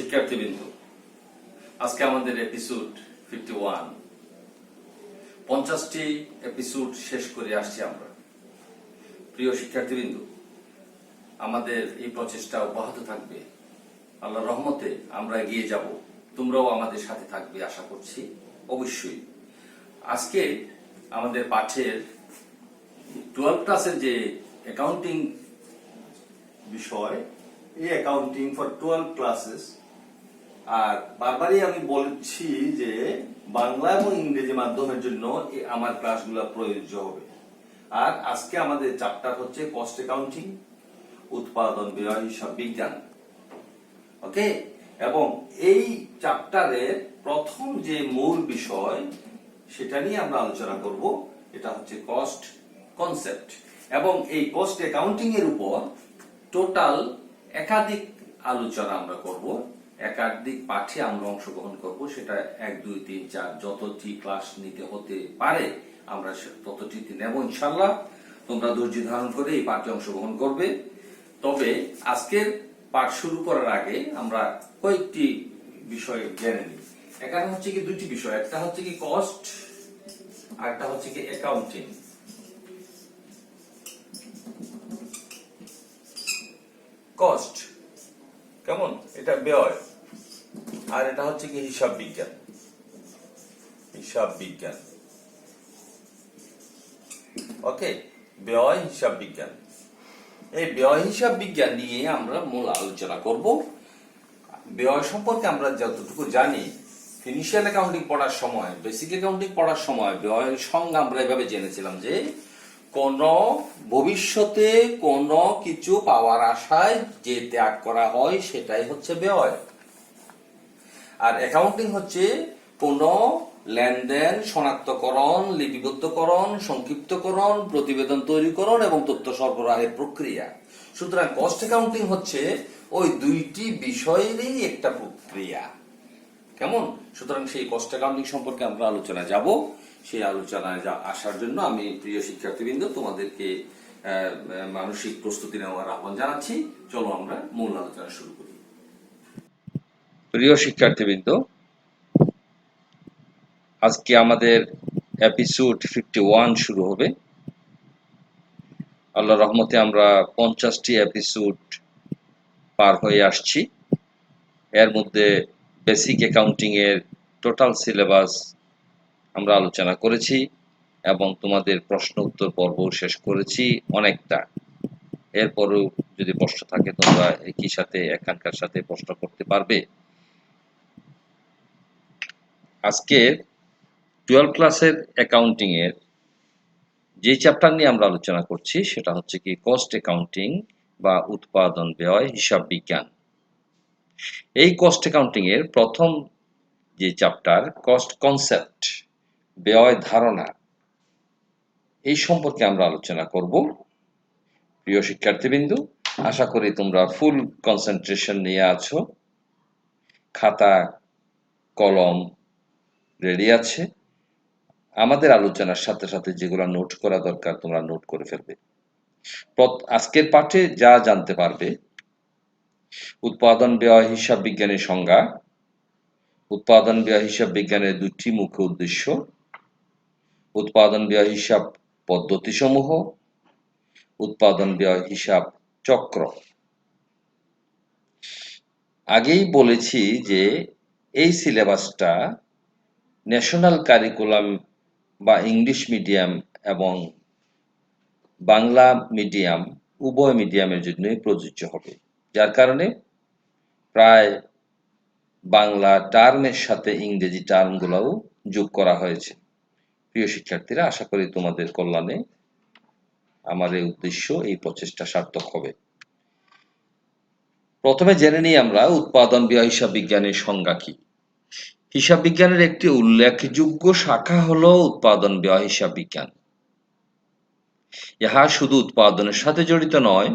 শিক্ষার্থীবৃন্দ, আজকে আমাদের এপিসোড 51, 50টি এপিসোড শেষ করে আসছি আমরা। প্রিয় শিক্ষার্থীবৃন্দ, আমাদের এই প্রচেষ্টা অব্যাহত থাকবে। আল্লাহর রহমতে আমরা এগিয়ে যাব, তোমরাও আমাদের সাথে থাকবে আশা করছি। অবশ্যই আজকে আমাদের পাঠের 12 ক্লাসের যে অ্যাকাউন্টিং বিষয়, এই অ্যাকাউন্টিং ফর 12 ক্লাসেস, আর বারবারই আমি বলছি যে বাংলা এবং ইংরেজি মাধ্যমের জন্য আমার ক্লাসগুলো প্রযোজ্য হবে। আর আজকে আমাদের চ্যাপ্টার হচ্ছে কস্ট অ্যাকাউন্টিং, উৎপাদন ব্যয় হিসাব বিজ্ঞান। ওকে, এবং এই চ্যাপ্টারের প্রথম যে মূল বিষয় সেটা নিয়ে আমরা আলোচনা করব। এটা হচ্ছে কস্ট কনসেপ্ট, এবং এই কস্ট অ্যাকাউন্টিং এর উপর টোটাল একাধিক আলোচনা আমরা করব, একাধিক পাঠে আমরা অংশগ্রহণ করব। সেটা 1, 2, 3, 4 যতটি ক্লাস নিতে হতে পারে আমরা ততটি নেব ইনশাআল্লাহ। তোমরা ধৈর্য ধারণ করে এই পাঠে অংশগ্রহণ করবে। তবে আজকের পাঠ শুরু করার আগে আমরা কয়েকটি বিষয় জেনে নিই। এখানে হচ্ছে কি দুটি বিষয়, একটা হচ্ছে কি কস্ট আর একটা হচ্ছে কি অ্যাকাউন্টিং। কস্ট কেমন, এটা ব্যয়, আর এটা হচ্ছে কি হিসাব বিজ্ঞান। হিসাব বিজ্ঞান, ওকে, ব্যয় হিসাব বিজ্ঞান। এই ব্যয় হিসাব বিজ্ঞান নিয়ে আমরা মূল আলোচনা করব। ব্যয় সম্পর্কে আমরা যতটুকু জানি, ফিনান্সিয়াল অ্যাকাউন্টিং পড়ার সময়, বেসিক অ্যাকাউন্টিং পড়ার সময় ব্যয়ের সংজ্ঞা আমরা এভাবে জেনেছিলাম যে কোন ভবিষ্যতে কোন কিছু পাওয়ার আশায় যে ত্যাগ করা হয় সেটাই হচ্ছে ব্যয়। আর অ্যাকাউন্টিং হচ্ছে কোন লেনদেন শনাক্তকরণ, লিপিবদ্ধকরণ, সংক্ষিপ্তকরণ, প্রতিবেদন তৈরিকরণ এবং তথ্য সরবরাহের প্রক্রিয়া। সুতরাং কস্ট অ্যাকাউন্টিং হচ্ছে ওই দুইটি বিষয়েরই একটা প্রক্রিয়া। কেমন, সুতরাং সেই কস্ট অ্যাকাউন্টিং সম্পর্কে আমরা আলোচনা যাব। সেই আলোচনায় আসার জন্য আমি প্রিয় শিক্ষার্থীবৃন্দ তোমাদেরকে মানসিক প্রস্তুতি নেওয়ার আহ্বান জানাচ্ছি। চলো আমরা মূল আলোচনা শুরু করি। প্রিয় শিক্ষার্থীবৃন্দ, আজকে আমাদের এপিসোড 51 শুরু হবে। আল্লাহর রহমতে আমরা 50টি এপিসোড পার হয়ে আসছি। এর মধ্যে বেসিক অ্যাকাউন্টিং এর টোটাল সিলেবাস আমরা আলোচনা করেছি এবং তোমাদের প্রশ্ন উত্তর পর্ব শেষ করেছি অনেকটা। এরপরও যদি প্রশ্ন থাকে তোমরা একই সাথে এখানকার সাথে প্রশ্ন করতে পারবে। আজকে 12 ক্লাসের অ্যাকাউন্টিং এর যে চ্যাপ্টার নিয়ে আমরা আলোচনা করছি সেটা হচ্ছে কি কস্ট অ্যাকাউন্টিং বা উৎপাদন ব্যয় হিসাব বিজ্ঞান। এই কস্ট অ্যাকাউন্টিং এর প্রথম যে চ্যাপ্টার কস্ট কনসেপ্ট, ব্যয় ধারণা, এই সম্পর্কে আমরা আলোচনা করব। প্রিয় শিক্ষার্থীবৃন্দ, আশা করি তোমরা ফুল কনসেন্ট্রেশন নিয়ে আছো, খাতা কলম রেডি আছে। আমাদের আলোচনার সাথে সাথে যেগুলো নোট করা দরকার তোমরা নোট করে ফেলবে। আজকের পাঠে যা জানতে পারবে: উৎপাদন ব্যয় হিসাব বিজ্ঞানের সংজ্ঞা, উৎপাদন ব্যয় হিসাব বিজ্ঞানের দুটি মুখ্য উদ্দেশ্য, উৎপাদন ব্যয় হিসাব পদ্ধতিসমূহ, উৎপাদন ব্যয় হিসাব চক্র। আগেই বলেছি যে এই সিলেবাসটা ন্যাশনাল কারিকুলাম বা ইংলিশ মিডিয়াম এবং বাংলা মিডিয়াম উভয় মিডিয়ামের জন্যই প্রযোজ্য হবে, যার কারণে প্রায় বাংলা টার্মের সাথে ইংরেজি টার্মগুলোও যোগ করা হয়েছে। প্রিয় শিক্ষার্থীরা, আশা করি তোমাদের কল্যাণে আমার এই উদ্দেশ্য, এই প্রচেষ্টা সার্থক হবে। প্রথমে জেনে নিই আমরা উৎপাদন ব্যয় হিসাব বিজ্ঞানের সংজ্ঞা কি। হিসাব বিজ্ঞানের একটি উল্লেখযোগ্য শাখা হলো উৎপাদন ব্যয় হিসাব বিজ্ঞান। ইহা শুধু উৎপাদনের সাথে জড়িত নয়,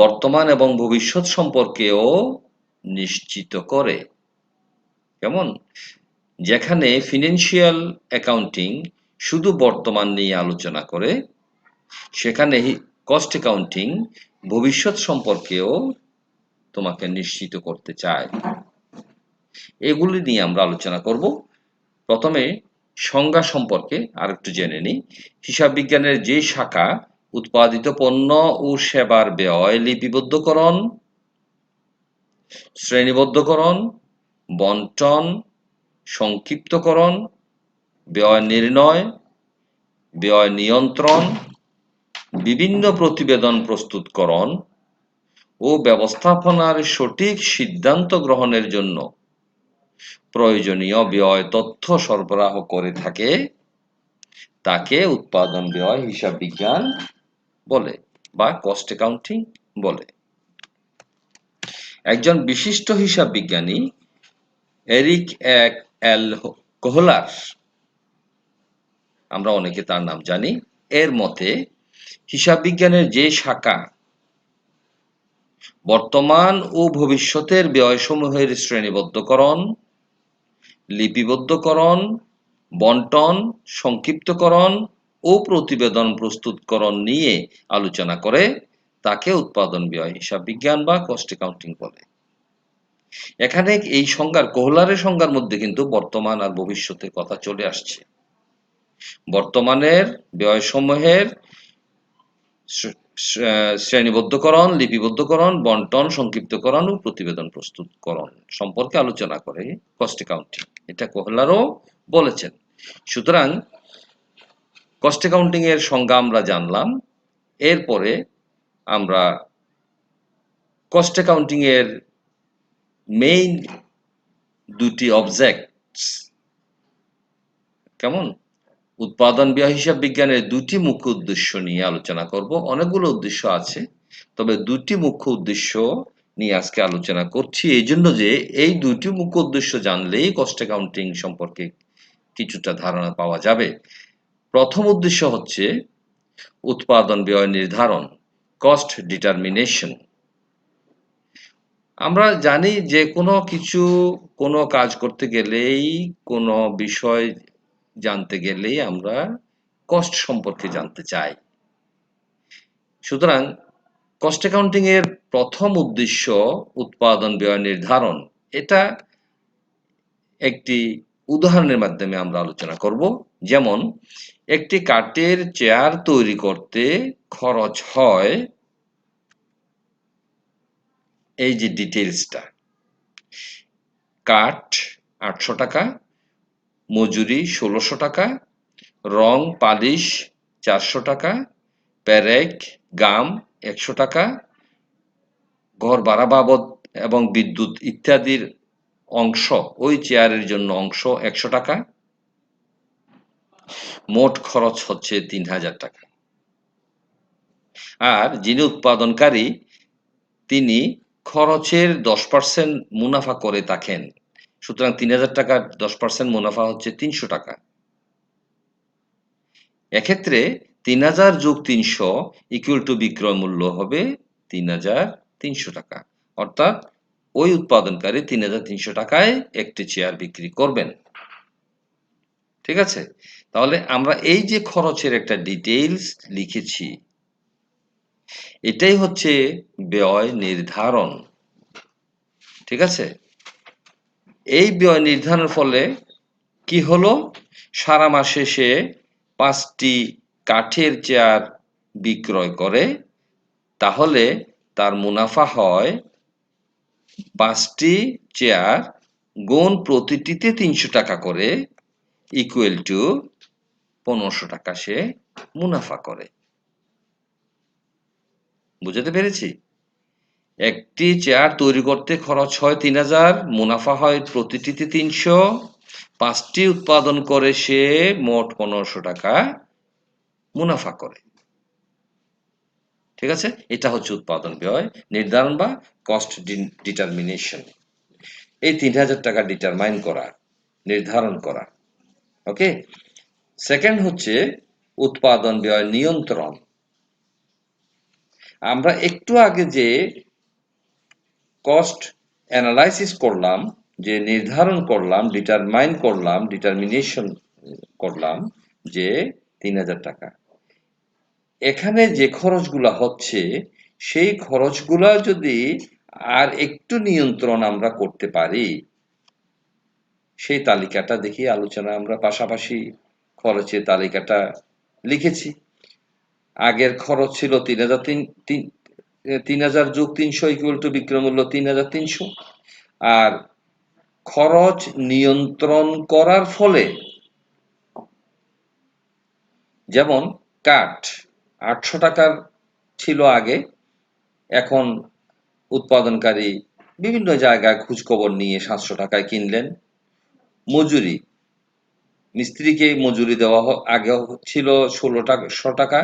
বর্তমান এবং ভবিষ্যৎ সম্পর্কেও নিশ্চিত করে। কেমন, যেখানে ফিনান্সিয়াল অ্যাকাউন্টিং শুধু বর্তমান নিয়ে আলোচনা করে, সেখানে কস্ট অ্যাকাউন্টিং ভবিষ্যৎ সম্পর্কেও তোমাকে নিশ্চিত করতে চায়। এগুলি নিয়ে আমরা আলোচনা করব। প্রথমে সংজ্ঞা সম্পর্কে আরেকটু জেনে নিই। হিসাব বিজ্ঞানের যে শাখা উৎপাদিত পণ্য ও সেবার ব্যয় লিপিবদ্ধকরণ, শ্রেণীবদ্ধকরণ, বণ্টন, সংক্ষিপ্তকরণ, ব্যয় নির্ণয়, ব্যয় নিয়ন্ত্রণ, বিভিন্ন প্রতিবেদন প্রস্তুতকরণ ও ব্যবস্থাপনার সঠিক সিদ্ধান্ত গ্রহণের জন্য প্রয়োজনীয় ব্যয় তথ্য সরবরাহ করে থাকে, তাকে উৎপাদন ব্যয় হিসাব বিজ্ঞান বলে বা কস্ট অ্যাকাউন্টিং বলে। একজন বিশিষ্ট হিসাব বিজ্ঞানী এরিক এল কোহলার, আমরা অনেকে তার নাম জানি, এর মতে হিসাব বিজ্ঞানের যে শাখা বর্তমান ও ভবিষ্যতের ব্যয়সমূহের শ্রেণীবদ্ধকরণ, লিপিবদ্ধকরণ, বণ্টন, সংক্ষিপ্তকরণ ও প্রতিবেদন প্রস্তুতকরণ নিয়ে আলোচনা করে, তাকে উৎপাদন ব্যয় হিসাব বিজ্ঞান বা কস্ট অ্যাকাউন্টিং বলে। এখানে এই সংজ্ঞার, কোহলারের সংজ্ঞার মধ্যে কিন্তু বর্তমান আর ভবিষ্যতের কথা চলে আসছে। বর্তমানের ব্যয়সমূহের শ্রেণীবদ্ধকরণ, লিপিবদ্ধকরণ, বণ্টন, সংক্ষিপ্তকরণ ও প্রতিবেদন প্রস্তুতকরণ সম্পর্কে আলোচনা করে কস্ট অ্যাকাউন্টিং। এটা কোহলারও বলেছেন। সুতরাং কস্ট অ্যাকাউন্টিং এর সংজ্ঞা আমরা জানলাম। এরপরে আমরা কস্ট অ্যাকাউন্টিং এর মেইন দুটি অবজেক্টস, কেমন, উৎপাদন ব্যয় হিসাব বিজ্ঞানের দুটি মুখ্য উদ্দেশ্য নিয়ে আলোচনা করব। অনেকগুলো উদ্দেশ্য আছে, তবে দুটি মুখ্য উদ্দেশ্য নিয়ে আজকে আলোচনা করছি, এই জন্য যে এই দুটি মুখ্য উদ্দেশ্য জানলেই কস্ট অ্যাকাউন্টিং সম্পর্কে কিছুটা ধারণা পাওয়া যাবে। প্রথম উদ্দেশ্য হচ্ছে উৎপাদন ব্যয় নির্ধারণ, কস্ট ডিটারমিনেশন। আমরা জানি যে কোনো কিছু, কোনো কাজ করতে গেলেই, কোনো বিষয় জানতে গেলেই আমরা কস্ট সম্পর্কে জানতে চাই। সুতরাং কস্ট অ্যাকাউন্টিং এর প্রথম উদ্দেশ্য উৎপাদন ব্যয় নির্ধারণ। এটা একটি উদাহরণের মাধ্যমে আমরা আলোচনা করব। যেমন একটি কাঠের চেয়ার তৈরি করতে খরচ হয়, এই যে ডিটেইলসটা, কাঠ 800 টাকা, মজুরি 1600 টাকা, রং পালিশ 400 টাকা, পেরেক গাম 100 টাকা, ঘর ভাড়া বাবদ এবং বিদ্যুৎ ইত্যাদির অংশ, ওই চেয়ারের জন্য অংশ 100 টাকা, মোট খরচ হচ্ছে 3000 টাকা। আর যিনি উৎপাদনকারী, তিনি খরচের 10% মুনাফা করে থাকেন। সুতরাং 3000 টাকার 10% মুনাফা হচ্ছে 300 টাকা। এক্ষেত্রে 3000 যোগ 300 ইকুয়াল টু বিক্রয় মূল্য হবে 3300 টাকা। অর্থাৎ ওই উৎপাদনকারী 3300 টাকায় একটি চেয়ার বিক্রি করবেন। ঠিক আছে? তাহলে আমরা এই যে খরচের একটা ডিটেইলস লিখেছি, এটাই হচ্ছে ব্যয় নির্ধারণ। ঠিক আছে? এই ব্যয় নির্ধারণের ফলে কি হলো, সারা মাসে সে 5টি কাঠের চেয়ার বিক্রয় করে, তাহলে তার মুনাফা হয় 5টি চেয়ার গুণ প্রতিটিতে 300 টাকা করে ইকুয়াল টু 1500 টাকা সে মুনাফা করে। বুঝতে পেরেছি? একটি চেয়ার তৈরি করতে খরচ হয় 3000, মুনাফা হয় প্রতিটিতে 300, 5টি উৎপাদন করে সে মোট 1500 টাকা মুনাফা করে। ঠিক আছে? এটা হচ্ছে উৎপাদন ব্যয় নির্ধারণ বা কস্ট ডিটারমিনেশন। এই 3000 টাকা ডিটারমাইন করা, নির্ধারণ করা। ওকে? সেকেন্ড হচ্ছে উৎপাদন ব্যয় নিয়ন্ত্রণ। আমরা একটু আগে যে কস্ট অ্যানালাইসিস করলাম, যে নির্ধারণ করলাম, ডিটারমাইন করলাম, ডিটারমিনেশন করলাম যে 3000 টাকা, এখানে যে খরচগুলা হচ্ছে, সেই খরচগুলা যদি আর একটু নিয়ন্ত্রণ আমরা করতে পারি, সেই তালিকাটা দেখি আলোচনা আমরা পাশাপাশি খরচের তালিকাটা লিখেছি। আগের খরচ ছিল ৩,০০০ যোগ ৩০০ ইকুয়াল টু বিক্রয় মূল্য ৩,৩০০। আর খরচ নিয়ন্ত্রণ করার ফলে, যেমন কাঠ ৮০০ টাকার ছিল আগে, এখন উৎপাদনকারী বিভিন্ন জায়গায় খোঁজখবর নিয়ে ৭০০ টাকায় কিনলেন। মজুরি, মিস্ত্রিকে মজুরি দেওয়া আগে ছিল ১৬০০ টাকা,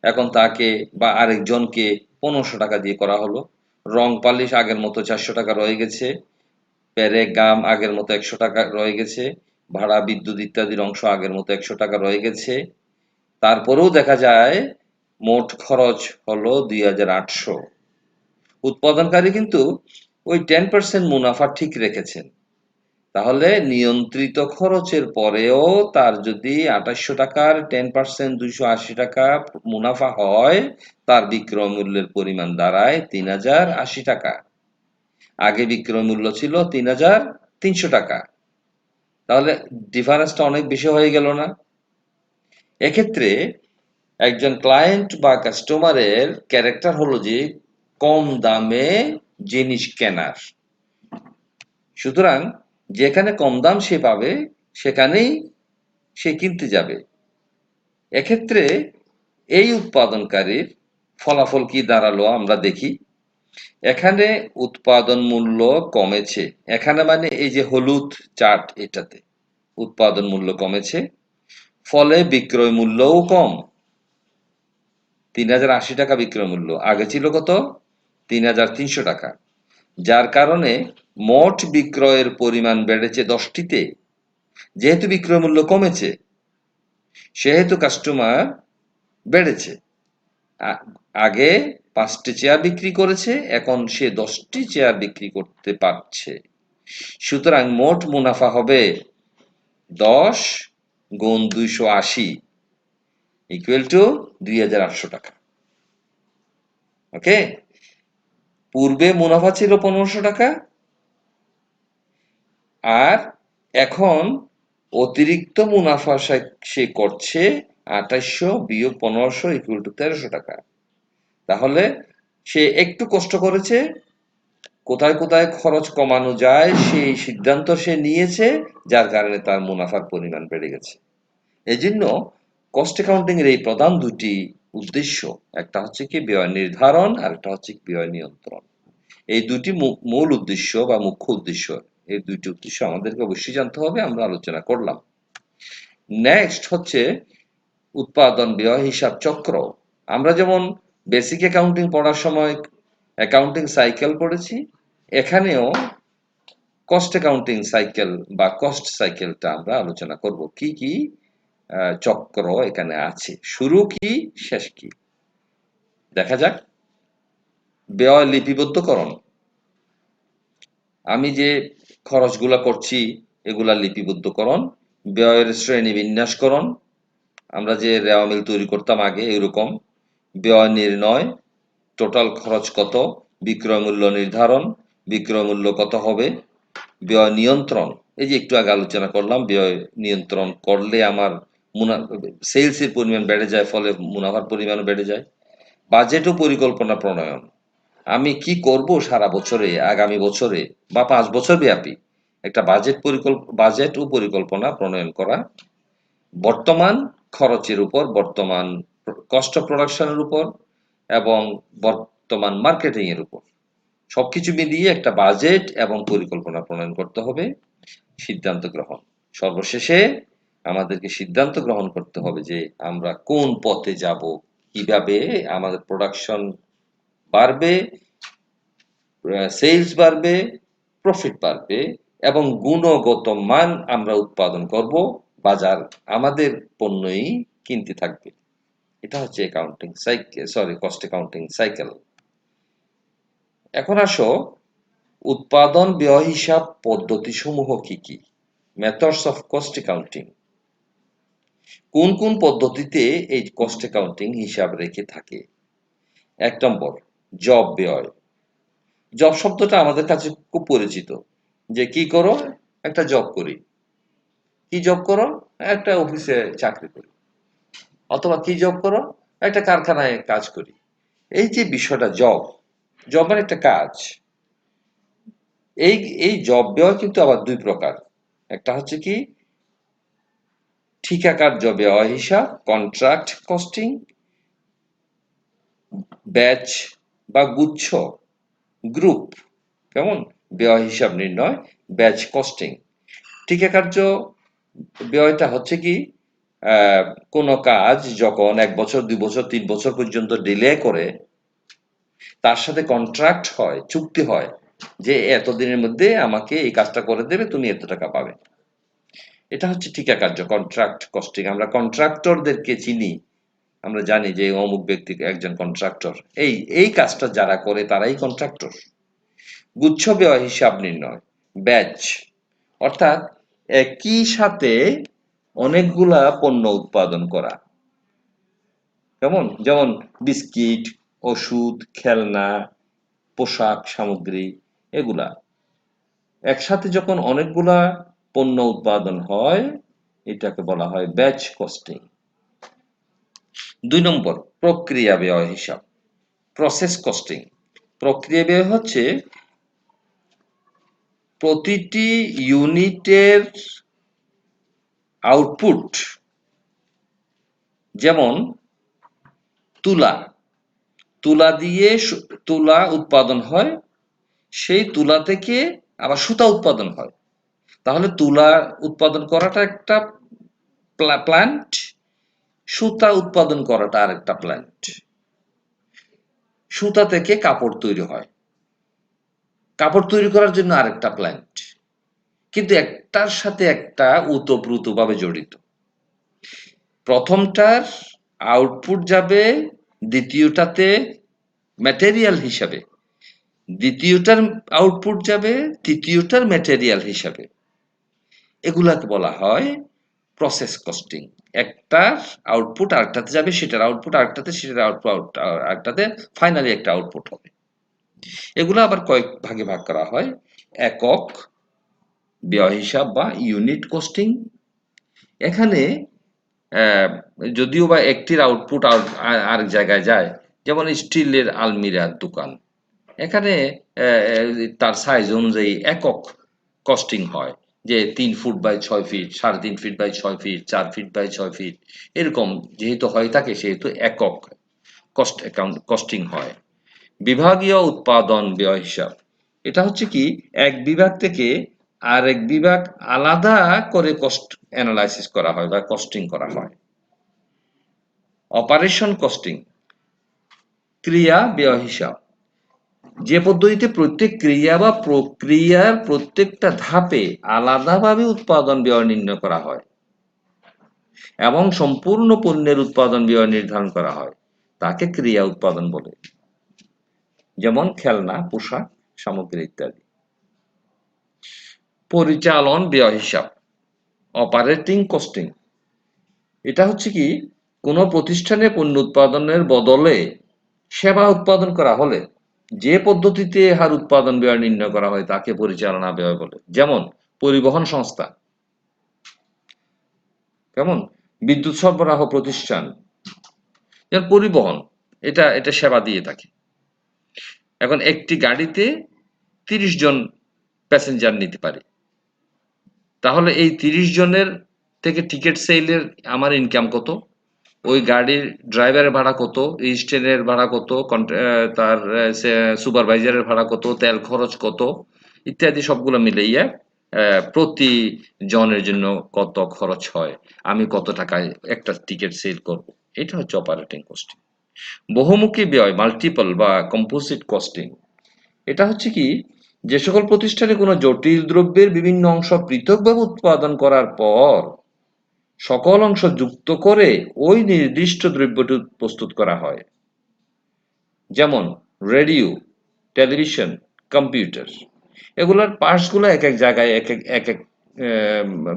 এখন তাকে বা আরেকজনকে ১৫০০ টাকা দিয়ে করা হলো। রং পালিশ আগের মতো ৪০০ টাকা রয়ে গেছে, পেরেক গাম আগের মতো ১০০ টাকা রয়ে গেছে, ভাড়া বিদ্যুৎ ইত্যাদির অংশ আগের মতো ১০০ টাকা রয়ে গেছে। তারপরেও দেখা যায় মোট খরচ হলো ২,৮০০। উৎপাদনকারী কিন্তু ওই 10% মুনাফা ঠিক রেখেছেন। তাহলে নিয়ন্ত্রিত খরচের পরেও তার যদি ২৮০০ টাকার 10% ২৮০ টাকা মুনাফা হয়, তার বিক্রয় মূল্যের পরিমাণ দাঁড়ায় ৩,০৮০ টাকা। আগে বিক্রয় মূল্য ছিল ৩,৩০০ টাকা। তাহলে ডিফারেন্সটা অনেক বেশি হয়ে গেল না? এক্ষেত্রে একজন ক্লায়েন্ট বা কাস্টমারের ক্যারেক্টার হলো যে কম দামে জিনিস কেনার। সুতরাং যেখানে কম দাম সে পাবে সেখানেই সে কিনতে যাবে। এক্ষেত্রে এই উৎপাদনকারীর ফলাফল কি দাঁড়ালো আমরা দেখি। এখানে উৎপাদন মূল্য কমেছে। এখানে মানে এই যে হলুদ চার্ট, এটাতে উৎপাদন মূল্য কমেছে, ফলে বিক্রয় মূল্যও কম। ৩,০৮০ টাকা বিক্রয় মূল্য, আগে ছিল কত? ৩,৩০০ টাকা। যার কারণে মোট বিক্রয়ের পরিমাণ বেড়েছে 10টিতে। যেহেতু বিক্রয় মূল্য কমেছে, সেহেতু কাস্টমার বেড়েছে। আগে 5টি চেয়ার বিক্রি করেছে, এখন সে 10টি চেয়ার বিক্রি করতে পারছে। সুতরাং মোট মুনাফা হবে 10 গুণ 280 ইকুয়াল টু 2,800 টাকা। ওকে, পূর্বে মুনাফা ছিল 1500 টাকা, আর এখন অতিরিক্ত মুনাফা সে করছে ২৮০০ বিয়োগ 1500 ইকুয়াল টু 1300 টাকা। তাহলে সে একটু কষ্ট করেছে, কোথায় কোথায় খরচ কমানো যায় সেই সিদ্ধান্ত সে নিয়েছে, যার কারণে তার মুনাফার পরিমাণ বেড়ে গেছে। এজন্য কস্ট অ্যাকাউন্টিং এর এই প্রধান দুটি উদ্দেশ্য, একটা হচ্ছে কি ব্যয় নির্ধারণ, আর একটা হচ্ছে ব্যয় নিয়ন্ত্রণ। এই দুটি মূল উদ্দেশ্য বা মুখ্য উদ্দেশ্য, এই দুইটি উদ্দেশ্য আমাদেরকে অবশ্যই জানতে হবে, আমরা আলোচনা করলাম। নেক্সট হচ্ছে উৎপাদন ব্যয় হিসাব চক্র। আমরা যেমন বেসিক অ্যাকাউন্টিং পড়ার সময় অ্যাকাউন্টিং সাইকেল পড়েছি, এখানেও কস্ট অ্যাকাউন্টিং সাইকেল বা কস্ট সাইকেলটা আমরা আলোচনা করব। কি কি চক্র এখানে আছে, শুরু কি শেষ কি দেখা যাক। ব্যয় লিপিবদ্ধকরণ। আমি যে খরচগুলা করছি এগুলা লিপিবদ্ধকরণ। ব্যয়ের শ্রেণী বিন্যাসকরণ, আমরা যে রেওয়া মিল তৈরি করতাম আগে এরকম। ব্যয় নির্ণয়, টোটাল খরচ কত, বিক্রয় মূল্য নির্ধারণ, বিক্রয় মূল্য কত হবে। ব্যয় নিয়ন্ত্রণ, এই যে একটু আগে আলোচনা করলাম, ব্যয় নিয়ন্ত্রণ করলে আমার সেলস এর পরিমাণ বেড়ে যায়, ফলে মুনাফার পরিমাণ বেড়ে যায়। বাজেট ও পরিকল্পনা প্রণয়ন, আমি কি করব সারা বছরে, আগামী বছরে বা 5 বছর ব্যাপী একটা বাজেট ও পরিকল্পনা প্রণয়ন করা। বর্তমান খরচের উপর, বর্তমান কস্ট অফ প্রোডাকশনের উপর এবং বর্তমান মার্কেটিং এর উপর সবকিছু মিলিয়ে একটা বাজেট এবং পরিকল্পনা প্রণয়ন করতে হবে। সিদ্ধান্ত গ্রহণ, সর্বশেষে আমাদেরকে সিদ্ধান্ত গ্রহণ করতে হবে যে আমরা কোন পথে যাব, কিভাবে আমাদের প্রোডাকশন বাড়বে, সেলস বাড়বে, প্রফিট বাড়বে এবং গুণগত মান আমরা উৎপাদন করব, বাজার আমাদের পণ্যই কিনতে থাকবে। এটা হচ্ছে accounting cycle, cost accounting cycle. এখন আসো উৎপাদন ব্যয় হিসাব পদ্ধতি সমূহ কি কি, মেথডস অফ কস্ট অ্যাকাউন্টিং। কোন কোন পদ্ধতিতে এই কস্ট অ্যাকাউন্টিং হিসাব রেখে থাকে। ১ নম্বর, জব ব্যয়। জব শব্দটা আমাদের কাছে খুব পরিচিত, যে কি করো, একটা জব করি। কি জব করো? একটা অফিসে চাকরি করি। অথবা কি জব করো? একটা কারখানায় কাজ করি। এই যে বিষয়টা জব, জব মানে একটা কাজ। এই এই জব ব্যয় কিন্তু আবার দুই প্রকার। একটা হচ্ছে কি ঠিকাকার্য ব্যয় হিসাব, কন্ট্রাক্ট কস্টিং, ব্যাচ বা গুচ্ছ, গ্রুপ, কেমন, ব্যয় হিসাব নির্ণয়, ব্যাচ কস্টিং। ঠিকাকার্য ব্যয়টা হচ্ছে কি আহ, কোনো কাজ যখন 1 বছর 2 বছর 3 বছর পর্যন্ত ডিলে করে তার সাথে কন্ট্রাক্ট হয়, চুক্তি হয় যে এতদিনের মধ্যে আমাকে এই কাজটা করে দেবে, তুমি এত টাকা পাবে। এটা হচ্ছে ঠিকা কার্য, কন্ট্রাক্ট কস্টিং। আমরা কন্ট্রাক্টরদেরকে চিনি, আমরা জানি যে অমুক ব্যক্তি একজন কন্ট্রাক্টর। এই কাজটা যারা করে তারাই কন্ট্রাক্টর। গুচ্ছ ব্যয় হিসাব নির্ণয়, ব্যাচ, অর্থাৎ একই সাথে অনেকগুলা পণ্য উৎপাদন করা। কেমন, যেমন বিস্কিট, ওষুধ, খেলনা, পোশাক সামগ্রী, এগুলা একসাথে যখন অনেকগুলা পণ্য উৎপাদন হয় এটাকে বলা হয় ব্যাচ কস্টিং। 2 নম্বর, প্রক্রিয়া ব্যয় হিসাব, প্রসেস কস্টিং। প্রক্রিয়া ব্যয় হচ্ছে প্রতিটি ইউনিটের আউটপুট, যেমন তুলা, তুলা দিয়ে তুলা উৎপাদন হয়, সেই তুলা থেকে আবার সুতা উৎপাদন হয়। তাহলে তুলা উৎপাদন করাটা একটা প্ল্যান্ট, সুতা উৎপাদন করাটা আরেকটা প্ল্যান্ট। সুতা থেকে কাপড় তৈরি হয়, কাপড় তৈরি করার জন্য আরেকটা প্ল্যান্ট, কিন্তু একটার সাথে একটা ওতপ্রোতভাবে জড়িত। প্রথমটার আউটপুট যাবে দ্বিতীয়টাতে ম্যাটেরিয়াল হিসাবে, দ্বিতীয়টার আউটপুট যাবে তৃতীয়টার ম্যাটেরিয়াল হিসাবে। এগুলাকে বলা হয় প্রসেস কস্টিং। একটার আউটপুট আরেকটাতে যাবে, সেটার আউটপুট আরেকটাতে, সেটার আউটপুট আরেকটাতে, ফাইনালি একটা আউটপুট হবে। এগুলো আবার কয়েক ভাগে ভাগ করা হয়। একক ব্যয় হিসাব বা ইউনিট কস্টিং। এখানে আহ, যদিও বা একটির আউটপুট আরেক জায়গায় যায়, যেমন স্টিলের আলমিরার দোকান, এখানে তার সাইজ অনুযায়ী একক কস্টিং হয়, যে 3 foot by 6 feet, 3.5 feet by 6 feet, 4 feet by 6 feet, এরকম যেহেতু হয়ে থাকে সেহেতু একক কস্টিং হয়। বিভাগীয় উৎপাদন ব্যয় হিসাব, এটা হচ্ছে কি এক বিভাগ থেকে আরেক বিভাগ আলাদা করে কস্ট অ্যানালাইসিস করা হয় বা কস্টিং করা হয়। অপারেশন কস্টিং, ক্রিয়া ব্যয় হিসাব, যে পদ্ধতিতে প্রত্যেক ক্রিয়া বা প্রক্রিয়ার প্রত্যেকটা ধাপে আলাদাভাবে উৎপাদন ব্যয় নির্ণয় করা হয় এবং সম্পূর্ণ পণ্যের উৎপাদন ব্যয় নির্ধারণ করা হয় তাকে ক্রিয়া উৎপাদন বলে, যেমন খেলনা, পোশাক সামগ্রী ইত্যাদি। পরিচালন ব্যয় হিসাব, অপারেটিং কস্টিং, এটা হচ্ছে কি কোনো প্রতিষ্ঠানে পণ্য উৎপাদনের বদলে সেবা উৎপাদন করা হলে যে পদ্ধতিতে হার উৎপাদন ব্যয় নির্ণয় করা হয় তাকে পরিচালনা ব্যয় বলে। যেমন পরিবহন সংস্থা, কেমন, বিদ্যুৎ সরবরাহ প্রতিষ্ঠান, যেমন পরিবহন, এটা এটা সেবা দিয়ে থাকে। এখন একটি গাড়িতে 30 জন প্যাসেঞ্জার নিতে পারে, তাহলে এই 30 জনের থেকে টিকিট সেলের আমার ইনকাম কত, ওই গাড়ির ড্রাইভারের ভাড়া কত, রেজিস্ট্রেন্টের ভাড়া কত, তার সুপারভাইজারের ভাড়া কত, তেল খরচ কত, ইত্যাদি সবগুলো মিলাইয়া প্রতি জনের জন্য কত খরচ হয়, আমি কত টাকায় একটা টিকিট সেল করব, এটা হচ্ছে অপারেটিং কস্টিং। বহুমুখী ব্যয়, মাল্টিপল বা কম্পোজিট কস্টিং, এটা হচ্ছে কি যে সকল প্রতিষ্ঠানে কোনো জটিল দ্রব্যের বিভিন্ন অংশ পৃথকভাবে উৎপাদন করার পর সকল অংশ যুক্ত করে ওই নির্দিষ্ট দ্রব্যটি প্রস্তুত করা হয়। যেমন রেডিও, টেলিভিশন, কম্পিউটার, এগুলোর পার্টসগুলো এক এক জায়গায় এক এক এক এক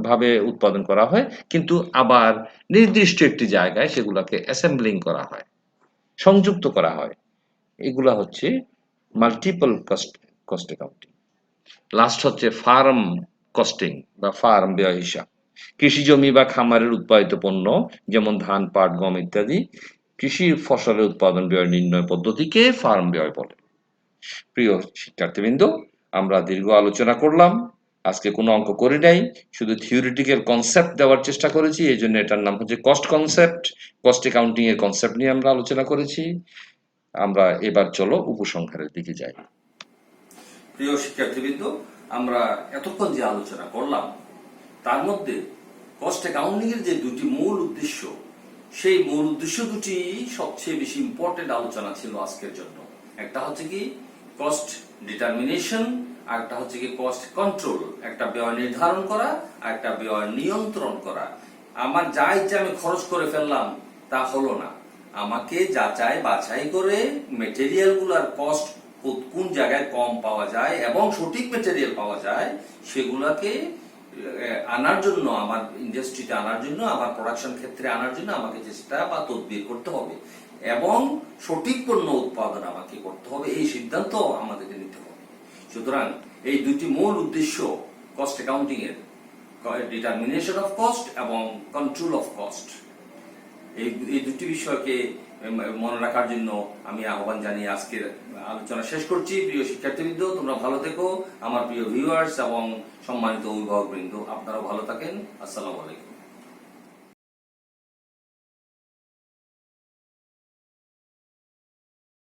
ভাবে উৎপাদন করা হয়, কিন্তু আবার নির্দিষ্ট একটি জায়গায় সেগুলোকে অ্যাসেম্বলিং করা হয়, সংযুক্ত করা হয়। এগুলা হচ্ছে মাল্টিপল কস্ট অ্যাকাউন্টিং। লাস্ট হচ্ছে ফার্ম কস্টিং বা ফার্ম ব্যয় হিসাব। কৃষি জমি বা খামারের উৎপাদিত পণ্য যেমন ধান, পাট, গম ইত্যাদি কৃষি ফসলের উৎপাদন ব্যয় নির্ণয় পদ্ধতিকে ফার্ম ব্যয় বলে। প্রিয় শিক্ষার্থীবৃন্দ, আমরা দীর্ঘ আলোচনা করলাম। আজকে কোনো অঙ্ক করি নাই, শুধু থিওরিটিক্যাল কনসেপ্ট দেওয়ার চেষ্টা করেছি। এই জন্য এটার নাম হচ্ছে কস্ট কনসেপ্ট। কস্ট অ্যাকাউন্টিং এর কনসেপ্ট নিয়ে আমরা আলোচনা করেছি। আমরা এবার চলো উপসংহারের দিকে যাই। প্রিয় শিক্ষার্থীবৃন্দ, আমরা এতক্ষণ যে আলোচনা করলাম তার মধ্যে কস্ট অ্যাকাউন্টিং এর যে দুটি মূল উদ্দেশ্য, সেই মূল উদ্দেশ্য দুটি সবচেয়ে বেশি ইম্পর্টেন্ট আলোচনা ছিল আজকের জন্য। একটা হচ্ছে কি কস্ট ডিটারমিনেশন, আর একটা হচ্ছে কি কস্ট কন্ট্রোল। একটা ব্যয় নির্ধারণ করা আর একটা ব্যয় নিয়ন্ত্রণ করা। আমার যা ইচ্ছা আমি খরচ করে ফেললাম তা হলো না, আমাকে যাচাই বাছাই করে মেটেরিয়াল গুলার কস্ট কোন জায়গায় কম পাওয়া যায় এবং সঠিক মেটেরিয়াল পাওয়া যায় সেগুলাকে আনার জন্য, আমার ইন্ডাস্ট্রিতে আনার জন্য, আমার প্রোডাকশন ক্ষেত্রে আনার জন্য আমাকে চেষ্টা বা তদবির করতে হবে এবং সঠিক পণ্য উৎপাদন আমাকে করতে হবে। এই সিদ্ধান্ত আমাদেরকে নিতে হবে। সুতরাং এই দুটি মূল উদ্দেশ্য কস্ট অ্যাকাউন্টিং এর, ডিটারমিনেশন অফ কস্ট এবং কন্ট্রোল অফ কস্ট, এই দুটি বিষয়কে মনে রাখার জন্য আমি আহ্বান জানিয়ে আজকের আলোচনা শেষ করছি। প্রিয় শিক্ষার্থীবৃন্দ, তোমরা ভালো থেকো। আমার প্রিয় ভিউয়ার্স এবং সম্মানিত অভিভাবকবৃন্দ, আপনারাও ভালো থাকেন। আসসালামু আলাইকুম।